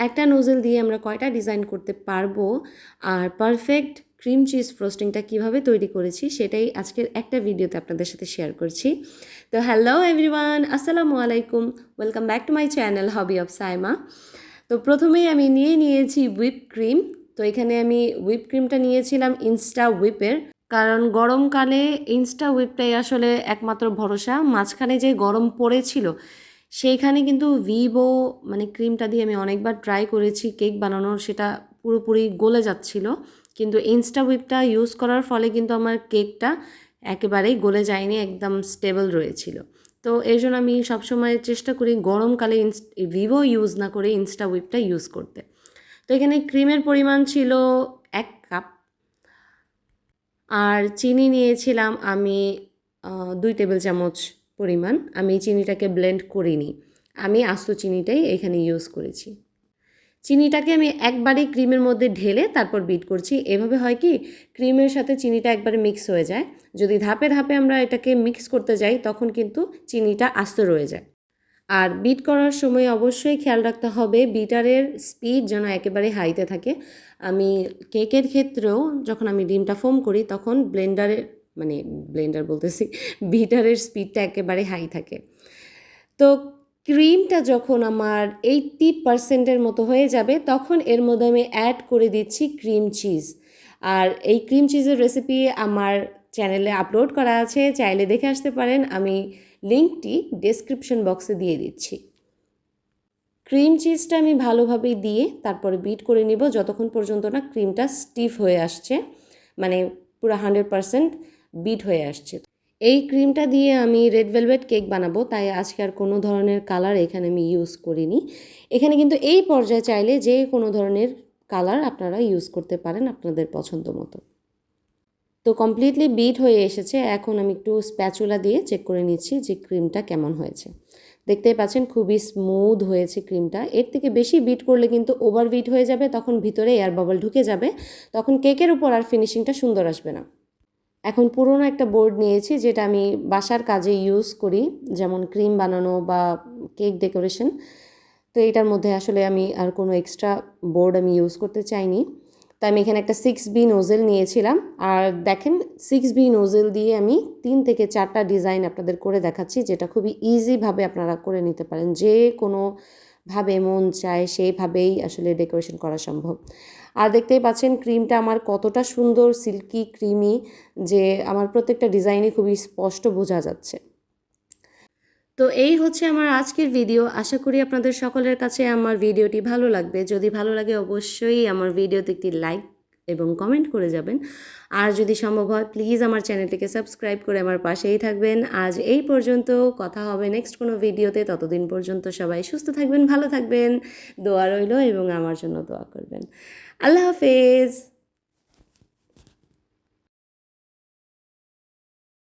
একটা নোজেল দিয়ে আমরা কয়টা ডিজাইন করতে পারবো আর পারফেক্ট ক্রিম চিজ ফ্রোস্টিংটা কিভাবে তৈরি করেছি সেটাই আজকের একটা ভিডিওতে আপনাদের সাথে শেয়ার করছি। তো হ্যালো এভরিওয়ান, আসসালামু আলাইকুম, welcome back to my channel hobby of Saima. তো প্রথমেই আমি নিয়েছি হুইপ ক্রিম। তো এখানে আমি হুইপ ক্রিমটা নিয়েছিলাম ইনস্টা হুইপের, কারণ গরমকালে ইনস্টা হুইপটাই আসলে একমাত্র ভরসা। মাঝখানে যে গরম পড়েছিল সেইখানে কিন্তু ভিভো মানে ক্রিমটা দিয়ে আমি অনেকবার ট্রাই করেছি কেক বানানোর, সেটা পুরোপুরি গলে যাচ্ছিল। কিন্তু ইনস্টা হুইপটা ইউজ করার ফলে কিন্তু আমার কেকটা একেবারেই গলে যায়নি, একদম স্টেবল রয়েছিল। তো এর জন্য আমি সবসময় চেষ্টা করি গরমকালে ভিভো ইউজ না করে ইনস্টা হুইপটা ইউজ করতে। তো এখানে ক্রিমের পরিমাণ ছিল 1 কাপ, আর চিনি নিয়েছিলাম আমি 2 টেবিল চামচ পরিমাণ। আমি চিনিটাকে ব্লেন্ড করিনি, আমি আস্ত চিনিটাই এখানে ইউজ করেছি। চিনিটাকে আমি একবারেই ক্রিমের মধ্যে ঢেলে তারপর বিট করছি। এভাবে হয় কি, ক্রিমের সাথে চিনিটা একবারে মিক্স হয়ে যায়। যদি ধাপে ধাপে আমরা এটাকে মিক্স করতে যাই তখন কিন্তু চিনিটা আস্ত রয়ে যায়। আর বিট করার সময় অবশ্যই খেয়াল রাখতে হবে বিটারের স্পিড যেন একেবারে হাইতে থাকে। আমি কেকের ক্ষেত্রেও যখন আমি ডিমটা ফোম করি তখন ব্লেন্ডার বলতেছি, বিটারের স্পিডটা একেবারে হাই থাকে। তো ক্রিমটা যখন আমার 80% মতো হয়ে যাবে তখন এর মধ্যে আমি অ্যাড করে দিচ্ছি ক্রিম চিজ। আর এই ক্রিম চিজের রেসিপি আমার চ্যানেলে আপলোড করা আছে, চাইলে দেখে আসতে পারেন। আমি লিঙ্কটি ডেসক্রিপশন বক্সে দিয়ে দিচ্ছি। ক্রিম চিজটা আমি ভালোভাবে দিয়ে তারপরে বিট করে নিব যতক্ষণ পর্যন্ত না ক্রিমটা স্টিফ হয়ে আসছে, মানে পুরো 100% বিট হয়ে আসছে। এই ক্রিমটা দিয়ে আমি রেড ভেলভেট কেক বানাবো, তাই আজকে আর কোনো ধরনের কালার এখানে আমি ইউজ করিনি। এখানে কিন্তু এই পর্যায়ে চাইলে যে কোনো ধরনের কালার আপনারা ইউজ করতে পারেন আপনাদের পছন্দ মতো। তো কমপ্লিটলি বিট হয়ে এসেছে। এখন আমি একটু স্প্যাচুলা দিয়ে চেক করে নিচ্ছি যে ক্রিমটা কেমন হয়েছে। দেখতেই পাচ্ছেন খুবই স্মুথ হয়েছে ক্রিমটা। এর থেকে বেশি বিট করলে কিন্তু ওভার বিট হয়ে যাবে, তখন ভিতরে এয়ার বাবল ঢুকে যাবে, তখন কেকের উপর আর ফিনিশিংটা সুন্দর আসবে না। এখন পুরোনো একটা বোর্ড নিয়েছি যেটা আমি বাসার কাজে ইউজ করি, যেমন ক্রিম বানানো বা কেক ডেকোরেশন। তো এটার মধ্যে আসলে আমি আর কোনো এক্সট্রা বোর্ড আমি ইউজ করতে চাইনি। তো আমি এখানে একটা 6B নোজেল নিয়েছিলাম। আর দেখেন 6B নোজেল দিয়ে আমি 3 থেকে 4টা ডিজাইন আপনাদের করে দেখাচ্ছি, যেটা খুবই ইজিভাবে আপনারা করে নিতে পারেন। যে কোনোভাবে মন চায় সেইভাবেই আসলে ডেকোরেশন করা সম্ভব। আর দেখতেই পাচ্ছেন ক্রিমটা আমার কতটা সুন্দর সিল্কি ক্রিমি, যে আমার প্রত্যেকটা ডিজাইনই খুবই স্পষ্ট বোঝা যাচ্ছে। তো এই হচ্ছে আমার আজকের ভিডিও। আশা করি আপনাদের সকলের কাছে আমার ভিডিওটি ভালো লাগবে। যদি ভালো লাগে অবশ্যই আমার ভিডিওতে একটি লাইক এবং কমেন্ট করে যাবেন। আর যদি সম্ভব হয় প্লিজ আমার চ্যানেলটিকে সাবস্ক্রাইব করে আমার পাশেই থাকবেন। আজ এই পর্যন্ত, কথা হবে নেক্সট কোনো ভিডিওতে। ততদিন পর্যন্ত সবাই সুস্থ থাকবেন, ভালো থাকবেন, দোয়া রইল এবং আমার জন্য দোয়া করবেন। আল্লাহ হাফেজ।